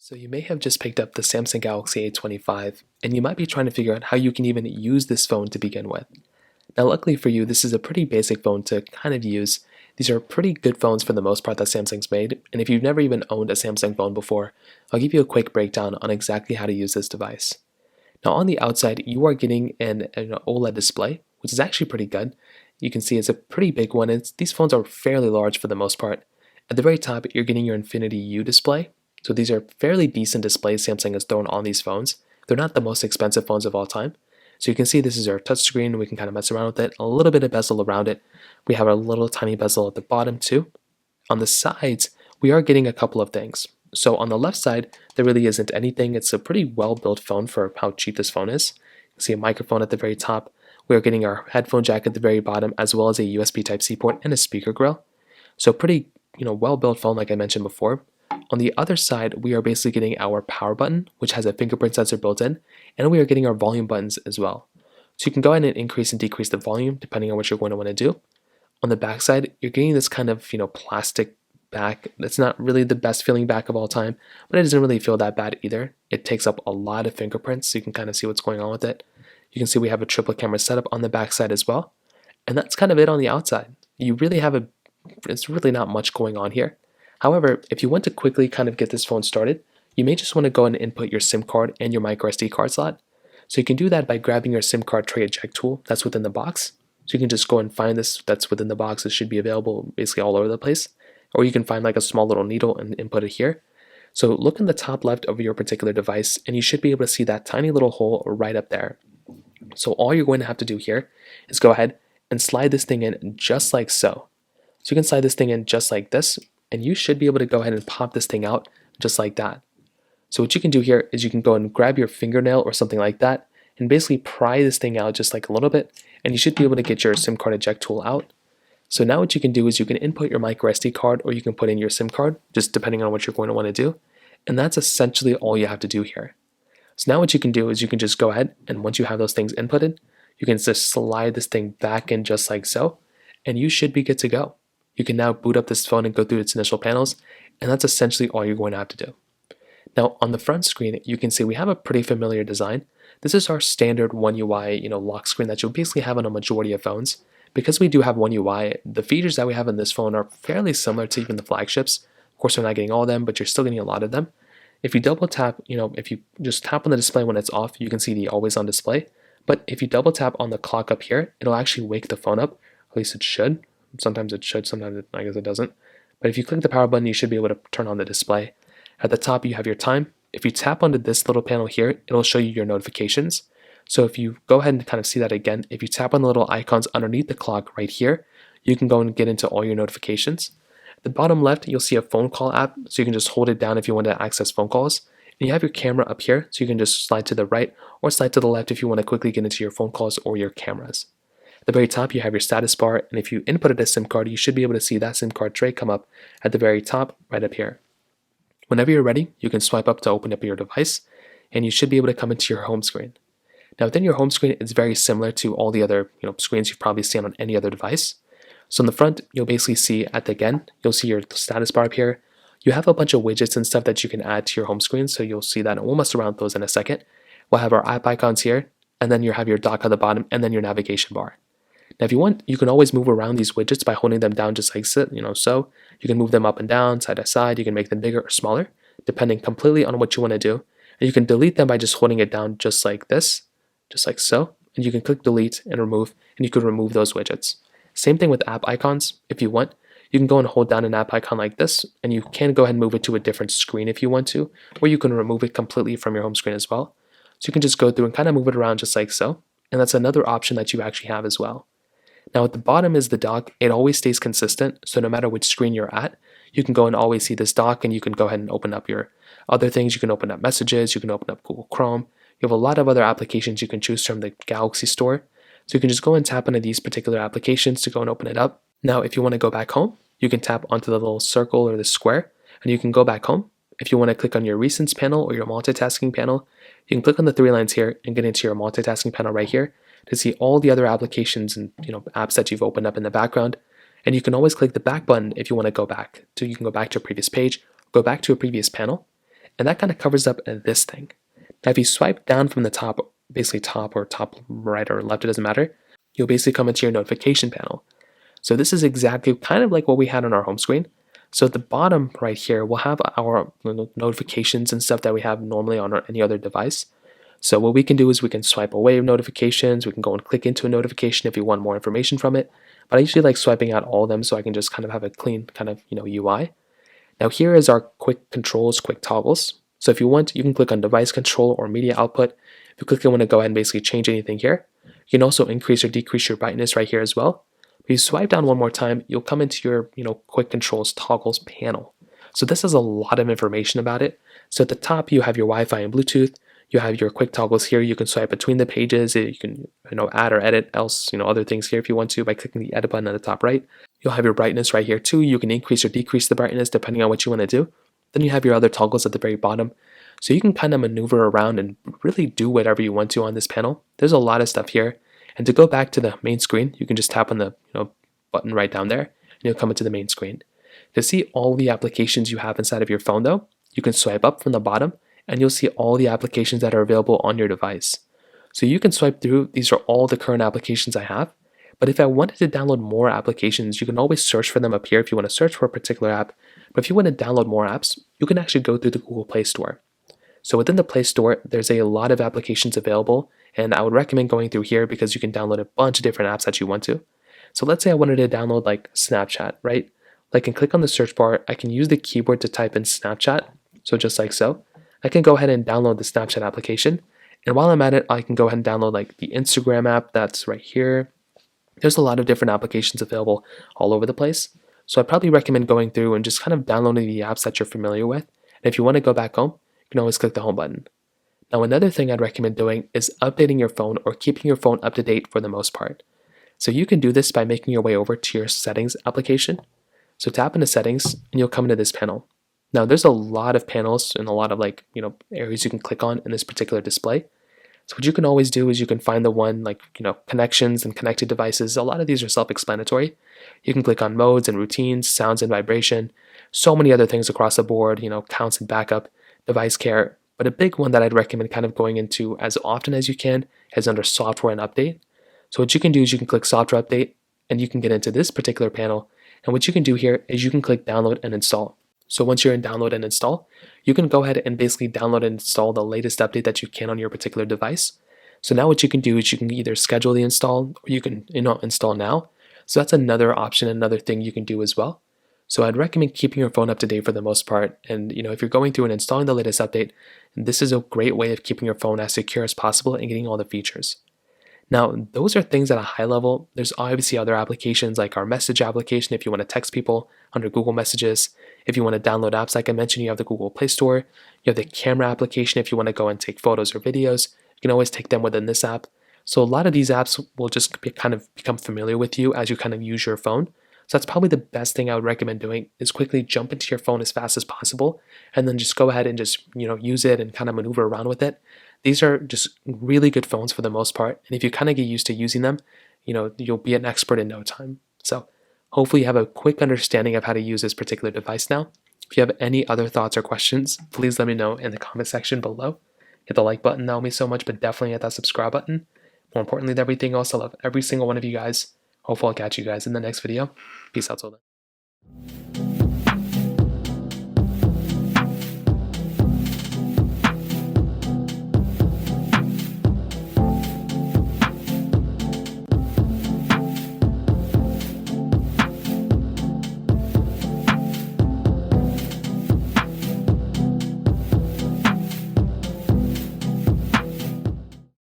So you may have just picked up the Samsung Galaxy A25, and you might be trying to figure out how you can even use this phone to begin with. Now luckily for you, this is a pretty basic phone to kind of use. These are pretty good phones for the most part that Samsung's made, and if you've never even owned a Samsung phone before, I'll give you a quick breakdown on exactly how to use this device. Now on the outside, you are getting an OLED display, which is actually pretty good. You can see it's a pretty big one. These phones are fairly large for the most part. At the very top, you're getting your Infinity U display. So these are fairly decent displays Samsung has thrown on these phones. They're not the most expensive phones of all time. So you can see this is our touchscreen. We can kind of mess around with it. A little bit of bezel around it. We have a little tiny bezel at the bottom too. On the sides, we are getting a couple of things. So on the left side, there really isn't anything. It's a pretty well-built phone for how cheap this phone is. You can see a microphone at the very top. We are getting our headphone jack at the very bottom, as well as a USB Type-C port and a speaker grill. So pretty, well-built phone like I mentioned before. On the other side, we are basically getting our power button, which has a fingerprint sensor built in, and we are getting our volume buttons as well. So you can go ahead and increase and decrease the volume depending on what you're going to want to do. On the back side, you're getting this kind of, plastic back. It's not really the best feeling back of all time, but it doesn't really feel that bad either. It takes up a lot of fingerprints, so you can kind of see what's going on with it. You can see we have a triple camera setup on the back side as well. And that's kind of it on the outside. It's really not much going on here. However, if you want to quickly kind of get this phone started, you may just want to go and input your SIM card and your micro SD card slot. So you can do that by grabbing your SIM card tray eject tool that's within the box. So you can just go and find this that's within the box. It should be available basically all over the place. Or you can find like a small little needle and input it here. So look in the top left of your particular device and you should be able to see that tiny little hole right up there. So all you're going to have to do here is go ahead and slide this thing in just like so. So you can slide this thing in just like this, and you should be able to go ahead and pop this thing out just like that. So what you can do here is you can go and grab your fingernail or something like that and basically pry this thing out just like a little bit, and you should be able to get your SIM card eject tool out. So now what you can do is you can input your micro SD card or you can put in your SIM card, just depending on what you're going to want to do. And that's essentially all you have to do here. So now what you can do is you can just go ahead and once you have those things inputted, you can just slide this thing back in just like so, and you should be good to go. You can now boot up this phone and go through its initial panels, and that's essentially all you're going to have to do. Now on the front screen, you can see we have a pretty familiar design. This is our standard One UI, lock screen that you'll basically have on a majority of phones. Because we do have One UI, the features that we have in this phone are fairly similar to even the flagships. Of course, we're not getting all of them, but you're still getting a lot of them. If you double tap, if you just tap on the display when it's off, you can see the always on display. But if you double tap on the clock up here, it'll actually wake the phone up. At least it should. Sometimes it should, sometimes I guess it doesn't. But if you click the power button, you should be able to turn on the display. At the top, you have your time. If you tap onto this little panel here, it'll show you your notifications. So if you go ahead and kind of see that again, if you tap on the little icons underneath the clock right here, you can go and get into all your notifications. At the bottom left, you'll see a phone call app, so you can just hold it down if you want to access phone calls. And you have your camera up here, so you can just slide to the right or slide to the left if you want to quickly get into your phone calls or your cameras. At the very top, you have your status bar, and if you inputted a SIM card, you should be able to see that SIM card tray come up at the very top, right up here. Whenever you're ready, you can swipe up to open up your device, and you should be able to come into your home screen. Now within your home screen, it's very similar to all the other screens you've probably seen on any other device. So in the front, you'll basically see you'll see your status bar up here. You have a bunch of widgets and stuff that you can add to your home screen, so you'll see that, and we'll mess around with those in a second. We'll have our app icons here, and then you have your dock at the bottom, and then your navigation bar. Now if you want, you can always move around these widgets by holding them down just like so. You can move them up and down, side to side. You can make them bigger or smaller, depending completely on what you want to do. And you can delete them by just holding it down just like this, just like so. And you can click delete and remove, and you can remove those widgets. Same thing with app icons. If you want, you can go and hold down an app icon like this, and you can go ahead and move it to a different screen if you want to, or you can remove it completely from your home screen as well. So you can just go through and kind of move it around just like so. And that's another option that you actually have as well. Now at the bottom is the dock. It always stays consistent, so no matter which screen you're at, you can go and always see this dock, and you can go ahead and open up your other things. You can open up messages, you can open up Google Chrome. You have a lot of other applications you can choose from the Galaxy Store. So you can just go and tap into these particular applications to go and open it up. Now if you want to go back home, you can tap onto the little circle or the square, and you can go back home. If you want to click on your recents panel or your multitasking panel, you can click on the three lines here and get into your multitasking panel right here to see all the other applications and apps that you've opened up in the background. And you can always click the back button if you want to go back. So you can go back to a previous page, go back to a previous panel. and that kind of covers up this thing. Now if you swipe down from the top, basically top or top right or left, it doesn't matter, you'll basically come into your notification panel. So this is exactly kind of like what we had on our home screen. So at the bottom right here, we'll have our notifications and stuff that we have normally on any other device. So what we can do is we can swipe away notifications, we can go and click into a notification if you want more information from it. But I usually like swiping out all of them so I can just kind of have a clean kind of UI. Now here is our quick controls, quick toggles. So if you want, you can click on device control or media output. If you click, you want to go ahead and basically change anything here. You can also increase or decrease your brightness right here as well. If you swipe down one more time, you'll come into your quick controls toggles panel. So this has a lot of information about it. So at the top, you have your Wi-Fi and Bluetooth. You have your quick toggles here. You can swipe between the pages. You can add or edit other things here if you want to by clicking the edit button at the top right. You'll have your brightness right here too. You can increase or decrease the brightness depending on what you want to do. Then you have your other toggles at the very bottom. So you can kind of maneuver around and really do whatever you want to on this panel. There's a lot of stuff here. And to go back to the main screen, you can just tap on the button right down there, and you'll come into the main screen. To see all the applications you have inside of your phone though, you can swipe up from the bottom and you'll see all the applications that are available on your device. So you can swipe through, these are all the current applications I have, but if I wanted to download more applications, you can always search for them up here if you want to search for a particular app. But if you want to download more apps, you can actually go through the Google Play Store. So within the Play Store, there's a lot of applications available, and I would recommend going through here because you can download a bunch of different apps that you want to. So let's say I wanted to download like Snapchat, right? I can click on the search bar, I can use the keyboard to type in Snapchat, so just like so. I can go ahead and download the Snapchat application, and while I'm at it, I can go ahead and download like the Instagram app that's right here. There's a lot of different applications available all over the place, so I'd probably recommend going through and just kind of downloading the apps that you're familiar with, and if you want to go back home, you can always click the home button. Now another thing I'd recommend doing is updating your phone or keeping your phone up to date for the most part. So you can do this by making your way over to your settings application. So tap into settings and you'll come into this panel. Now there's a lot of panels and a lot of areas you can click on in this particular display. So what you can always do is you can find the one connections and connected devices. A lot of these are self-explanatory. You can click on modes and routines, sounds and vibration, so many other things across the board, counts and backup, device care. But a big one that I'd recommend kind of going into as often as you can is under software and update. So what you can do is you can click software update and you can get into this particular panel. And what you can do here is you can click download and install. So once you're in download and install, you can go ahead and basically download and install the latest update that you can on your particular device. So now what you can do is you can either schedule the install or you can install now. So that's another option, another thing you can do as well. So I'd recommend keeping your phone up to date for the most part. And if you're going through and installing the latest update, this is a great way of keeping your phone as secure as possible and getting all the features. Now, those are things at a high level. There's obviously other applications like our message application if you want to text people under Google Messages. If you want to download apps, like I mentioned, you have the Google Play Store. You have the camera application if you want to go and take photos or videos. You can always take them within this app. So a lot of these apps will just become familiar with you as you kind of use your phone. So that's probably the best thing I would recommend doing is quickly jump into your phone as fast as possible and then just go ahead and just use it and kind of maneuver around with it. These are just really good phones for the most part, and if you kind of get used to using them, you'll be an expert in no time. So hopefully you have a quick understanding of how to use this particular device now. If you have any other thoughts or questions, please let me know in the comment section below. Hit the like button, that will mean so much, but definitely hit that subscribe button. More importantly than everything else, I love every single one of you guys. Hopefully I'll catch you guys in the next video. Peace out till then.